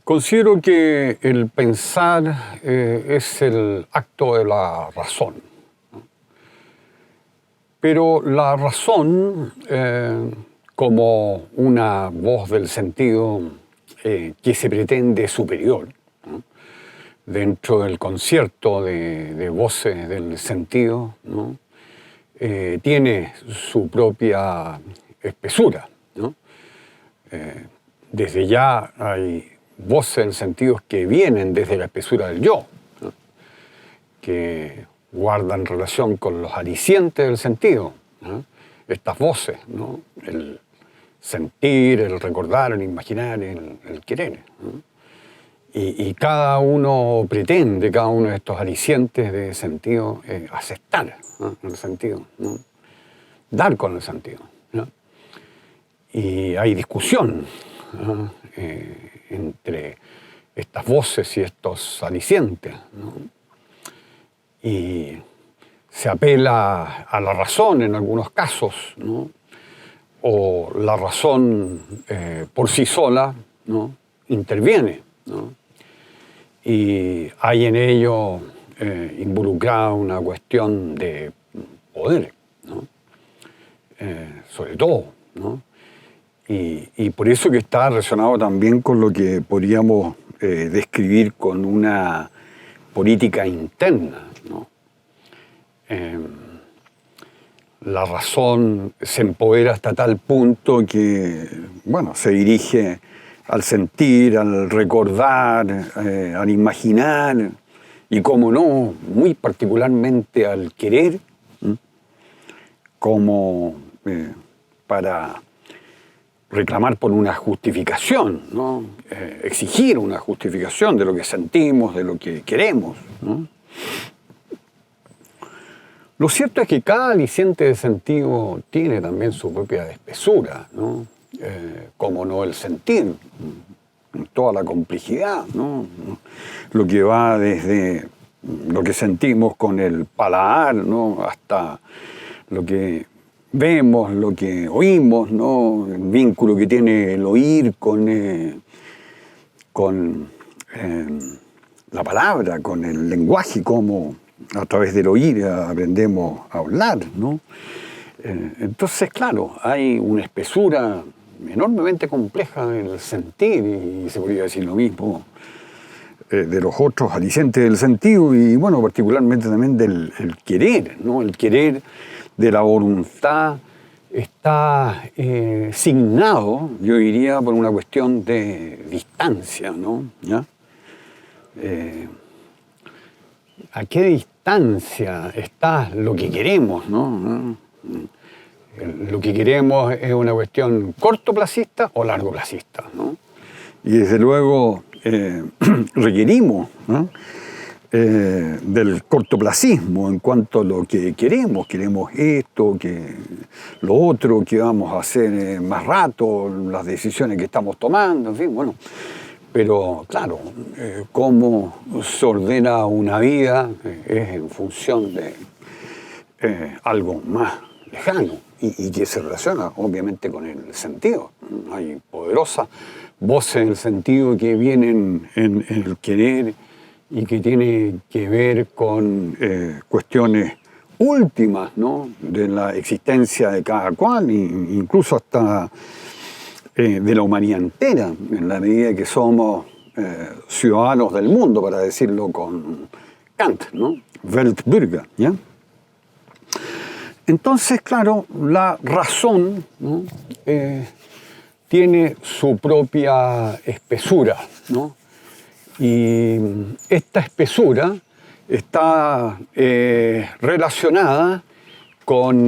Considero que el pensar es el acto de la razón. Pero la razón, como una voz del sentido que se pretende superior, ¿no?, dentro del concierto de voces del sentido, ¿no?, tiene su propia espesura, ¿no? Desde ya hay voces del sentido que vienen desde la espesura del yo, ¿no?, que guardan relación con los alicientes del sentido, ¿no? Estas voces, ¿no?, el sentir, el recordar, el imaginar, el querer, ¿no? Y cada uno pretende, cada uno de estos alicientes de sentido, aceptar, ¿no?, el sentido, ¿no?, dar con el sentido, ¿no? Y hay discusión, ¿no?, entre estas voces y estos alicientes, ¿no? Y se apela a la razón en algunos casos, ¿no?, o la razón por sí sola, ¿no?, interviene, ¿no? Y hay en ello involucrada una cuestión de poder, ¿no?, sobre todo, ¿no? Y por eso que está relacionado también con lo que podríamos describir con una política interna, ¿no? La razón se empodera hasta tal punto que, bueno, se dirige al sentir, al recordar, al imaginar y, como no, muy particularmente al querer, ¿sí?, como para reclamar por una justificación, ¿no?, exigir una justificación de lo que sentimos, de lo que queremos, ¿no? Lo cierto es que cada aliciente de sentido tiene también su propia espesura, ¿no? Como no el sentir, toda la complejidad, ¿no? Lo que va desde lo que sentimos con el paladar, ¿no?, hasta lo que vemos, lo que oímos, ¿no?, el vínculo que tiene el oír con la palabra, con el lenguaje, como a través del oír aprendemos a hablar, ¿no? Entonces, claro, hay una espesura enormemente compleja del sentir, y se podría decir lo mismo de los otros alicientes del sentido, y bueno, particularmente también del querer, ¿no? El querer de la voluntad está signado, yo diría, por una cuestión de distancia, ¿no? ¿Ya? ¿A qué distancia está lo que queremos, ¿no? Lo que queremos es una cuestión cortoplacista o largoplacista, ¿no? Y desde luego requerimos, ¿no?, del cortoplacismo en cuanto a lo que queremos. Queremos esto, que lo otro, que vamos a hacer más rato, las decisiones que estamos tomando, en fin, bueno. Pero claro, cómo se ordena una vida es en función de algo más lejano y que se relaciona obviamente con el sentido. Hay poderosas voces en el sentido que vienen en el querer y que tienen que ver con cuestiones últimas, ¿no?, de la existencia de cada cual, incluso hasta de la humanidad entera, en la medida que somos ciudadanos del mundo, para decirlo con Kant, ¿no? Weltbürger, ¿ya? Entonces, claro, la razón, ¿no?, tiene su propia espesura, ¿no? Y esta espesura está relacionada con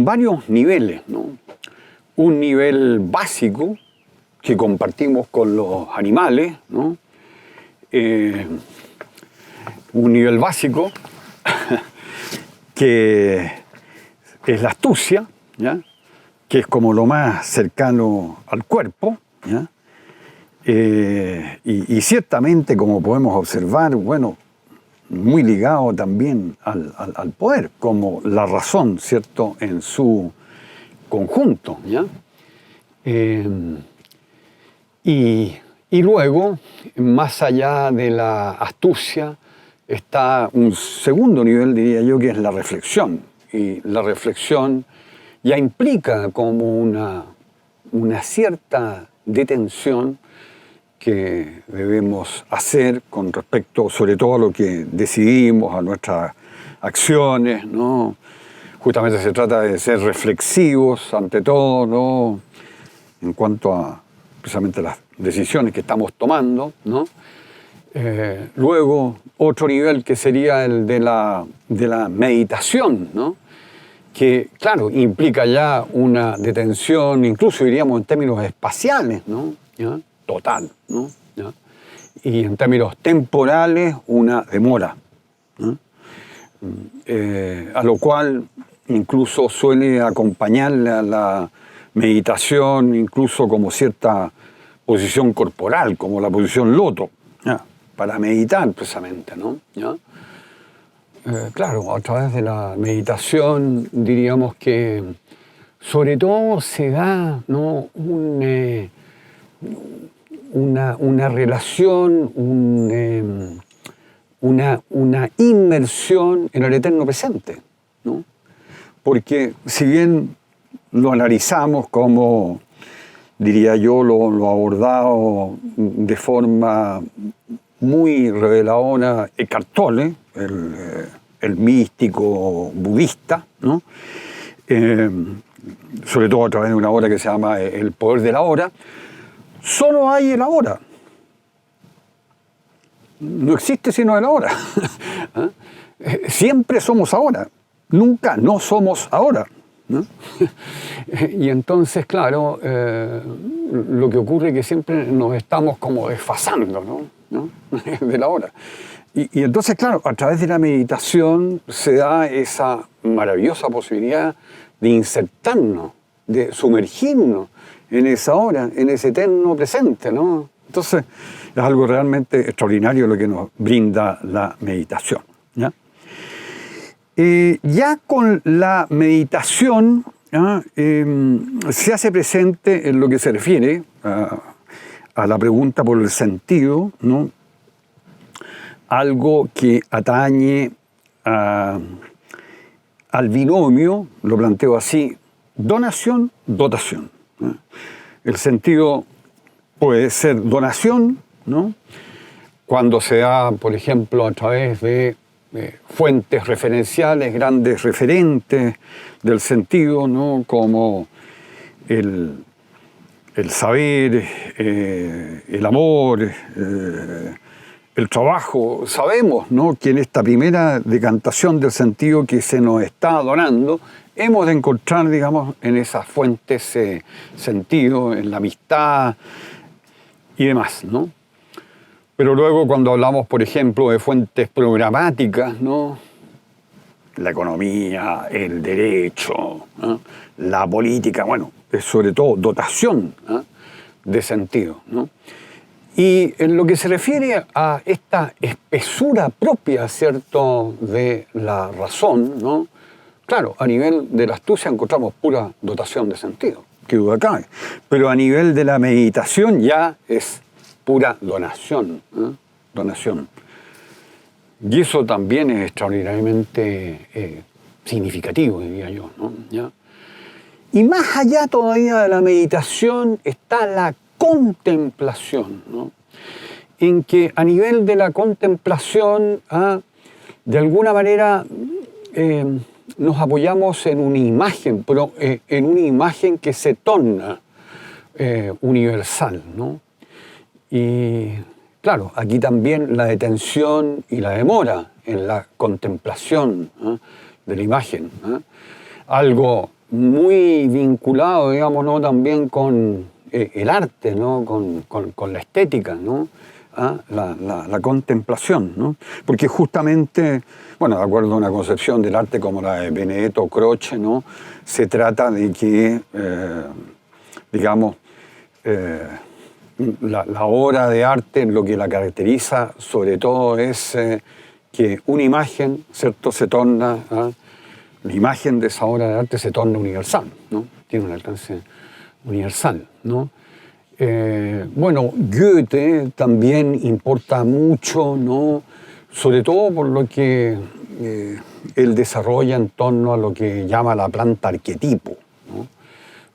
varios niveles, ¿no? Un nivel básico que compartimos con los animales, ¿no? Un nivel básico que es la astucia, ¿ya?, que es como lo más cercano al cuerpo, ¿ya? Y ciertamente, como podemos observar, bueno, muy ligado también al poder, como la razón, ¿cierto?, en su conjunto, ¿ya? Y luego, más allá de la astucia, está un segundo nivel, diría yo, que es la reflexión. Y la reflexión ya implica como una cierta detención que debemos hacer con respecto, sobre todo, a lo que decidimos, a nuestras acciones, ¿no? Justamente se trata de ser reflexivos ante todo, ¿no? En cuanto a precisamente las decisiones que estamos tomando, ¿no? Luego, otro nivel que sería el de la meditación, ¿no? Que, claro, implica ya una detención, incluso diríamos en términos espaciales, ¿no? ¿Ya? Total, ¿no? ¿Ya? Y en términos temporales, una demora, ¿no? A lo cual incluso suele acompañarle a la meditación, incluso como cierta posición corporal, como la posición loto, ¿ya? Para meditar precisamente, ¿no? ¿Ya? Claro, a través de la meditación diríamos que sobre todo se da, ¿no? Una relación, una inmersión en el eterno presente, ¿no? Porque si bien lo analizamos como, diría yo, lo abordado de forma muy reveladora Eckhart Tolle, el místico budista, ¿no? Sobre todo a través de una obra que se llama El poder de la hora, solo hay el ahora. No existe sino el ahora. Siempre somos ahora, nunca no somos ahora, ¿no? Y entonces, claro, lo que ocurre es que siempre nos estamos como desfasando, ¿no? De la hora. Y entonces, claro, a través de la meditación se da esa maravillosa posibilidad de insertarnos, de sumergirnos en esa hora, en ese eterno presente, ¿no? Entonces, es algo realmente extraordinario lo que nos brinda la meditación, ¿ya? Ya con la meditación, ¿ya? Se hace presente en lo que se refiere a la pregunta por el sentido, ¿no? Algo que atañe al binomio, lo planteo así, donación-dotación, ¿no? El sentido puede ser donación, ¿no? Cuando se da, por ejemplo, a través de fuentes referenciales, grandes referentes del sentido, ¿no? Como el saber, el amor, el trabajo. Sabemos, ¿no? Que en esta primera decantación del sentido que se nos está donando, hemos de encontrar, digamos, en esas fuentes sentido, en la amistad y demás, ¿no? Pero luego cuando hablamos, por ejemplo, de fuentes programáticas, ¿no? La economía, el derecho, ¿no? La política, bueno, es sobre todo dotación, ¿no? De sentido, ¿no? Y en lo que se refiere a esta espesura propia, ¿cierto?, de la razón, ¿no? Claro, a nivel de la astucia encontramos pura dotación de sentido, qué duda cabe. Pero a nivel de la meditación ya es pura donación, ¿eh? Donación. Y eso también es extraordinariamente significativo, diría yo, ¿no? ¿Ya? Y más allá todavía de la meditación está la contemplación, ¿no? En que a nivel de la contemplación, de alguna manera nos apoyamos en una imagen, pero en una imagen que se torna universal, ¿no? Y claro, aquí también la detención y la demora en la contemplación, ¿eh? De la imagen, ¿eh? Algo muy vinculado, digamos, ¿no? También con el arte, ¿no? Con la estética, ¿no? La contemplación, ¿no? Porque justamente, bueno, de acuerdo a una concepción del arte como la de Benedetto Croce, ¿no? Se trata de que, digamos, la obra de arte, lo que la caracteriza sobre todo es que una imagen, ¿cierto?, se torna, la imagen de esa obra de arte se torna universal, ¿no? Tiene un alcance universal, ¿no? Bueno, Goethe también importa mucho, ¿no? Sobre todo por lo que él desarrolla en torno a lo que llama la planta arquetipo, ¿no?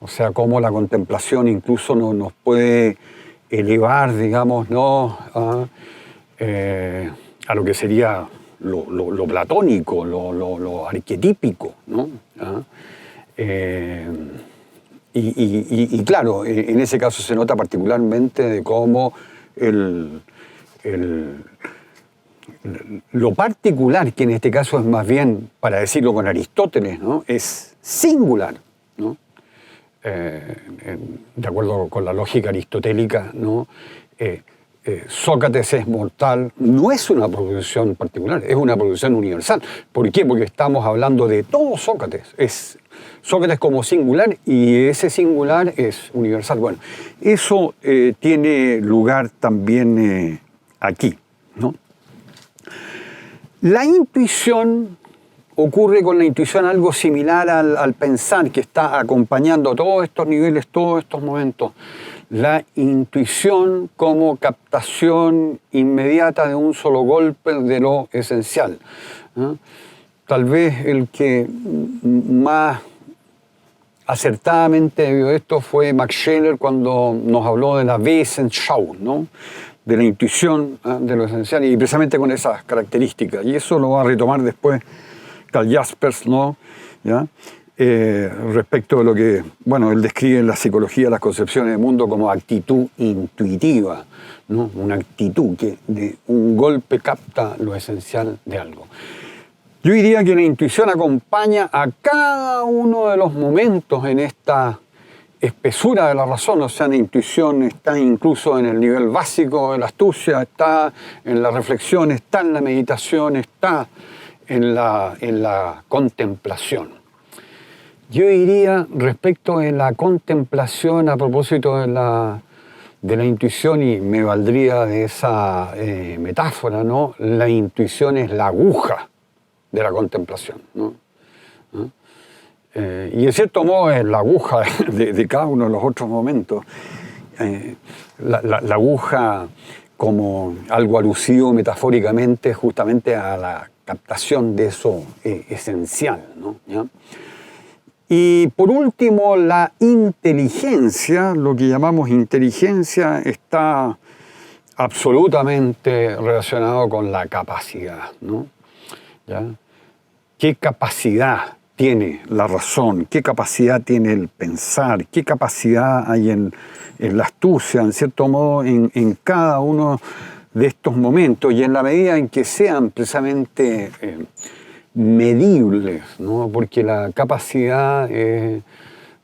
O sea, cómo la contemplación incluso nos puede elevar, digamos, ¿no? A lo que sería lo platónico, lo arquetípico, ¿no? Y claro, en ese caso se nota particularmente de cómo lo particular, que en este caso es más bien, para decirlo con Aristóteles, ¿no? Es singular, ¿no? De acuerdo con la lógica aristotélica, ¿no? Sócrates es mortal, no es una proposición particular, es una proposición universal. ¿Por qué? Porque estamos hablando de todo Sócrates. Es Sócrates como singular y ese singular es universal. Bueno, eso tiene lugar también aquí, ¿no? La intuición, ocurre con la intuición algo similar al pensar que está acompañando todos estos niveles, todos estos momentos. La intuición como captación inmediata de un solo golpe de lo esencial, ¿no? Tal vez el que más acertadamente vio esto fue Max Scheler cuando nos habló de la Wesensschau, ¿no? De la intuición, de lo esencial, y precisamente con esas características. Y eso lo va a retomar después Karl Jaspers, ¿no? ¿Ya? Respecto de lo que, bueno, él describe en la psicología las concepciones del mundo como actitud intuitiva, ¿no? Una actitud que de un golpe capta lo esencial de algo. Yo diría que la intuición acompaña a cada uno de los momentos en esta espesura de la razón. O sea, la intuición está incluso en el nivel básico de la astucia, está en la reflexión, está en la meditación, está en la contemplación. Yo diría respecto de la contemplación a propósito de la intuición, y me valdría de esa metáfora, ¿no? La intuición es la aguja de la contemplación, ¿no? Y en cierto modo es la aguja de cada uno de los otros momentos. La aguja como algo alusivo metafóricamente justamente a la captación de eso esencial, ¿no? ¿Ya? Y por último, la inteligencia, lo que llamamos inteligencia, está absolutamente relacionado con la capacidad, ¿no? ¿Ya? ¿Qué capacidad tiene la razón? ¿Qué capacidad tiene el pensar? ¿Qué capacidad hay en la astucia, en cierto modo, en cada uno de estos momentos? Y en la medida en que sean precisamente medibles, ¿no? Porque la capacidad,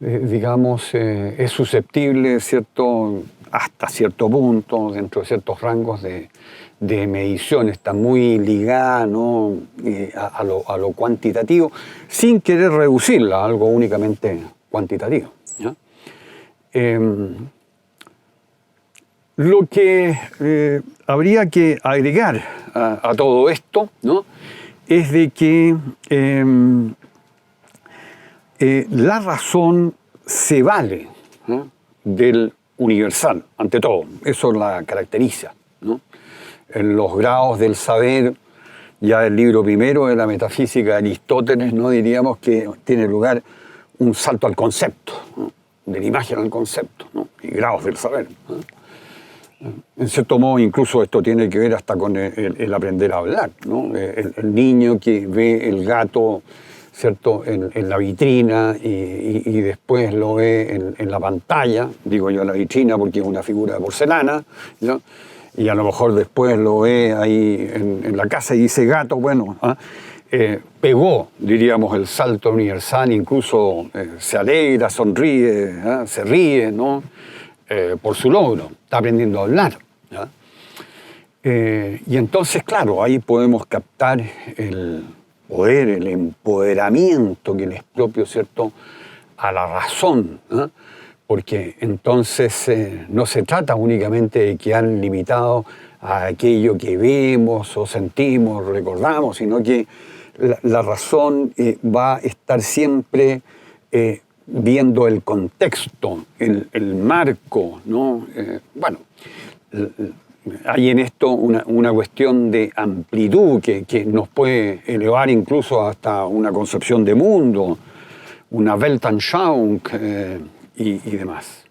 digamos, es susceptible, ¿cierto?, hasta cierto punto, dentro de ciertos rangos de medición, está muy ligada, ¿no?, a lo cuantitativo, sin querer reducirla a algo únicamente cuantitativo, ¿ya? Lo que habría que agregar a todo esto, ¿no?, es de que la razón se vale, ¿no?, del universal, ante todo. Eso la caracteriza, ¿no? En los grados del saber, ya el libro primero de la metafísica de Aristóteles, ¿no?, diríamos que tiene lugar un salto al concepto, ¿no?, de la imagen al concepto, ¿no?, y grados del saber, ¿no? En cierto modo, incluso esto tiene que ver hasta con el aprender a hablar, ¿no? El niño que ve el gato, ¿cierto?, en la vitrina y después lo ve en la pantalla, digo yo la vitrina porque es una figura de porcelana, ¿no? Y a lo mejor después lo ve ahí en la casa y dice gato, bueno, pegó, diríamos, el salto universal, incluso se alegra, sonríe, se ríe, ¿no?, por su logro, está aprendiendo a hablar, ¿ya? Y entonces, claro, ahí podemos captar el poder, el empoderamiento que le es propio, ¿cierto?, a la razón, ¿no? Porque entonces no se trata únicamente de quedar limitado a aquello que vemos o sentimos, recordamos, sino que la razón va a estar siempre viendo el contexto, el marco, ¿no? Hay en esto una cuestión de amplitud que nos puede elevar incluso hasta una concepción de mundo, una Weltanschauung y demás.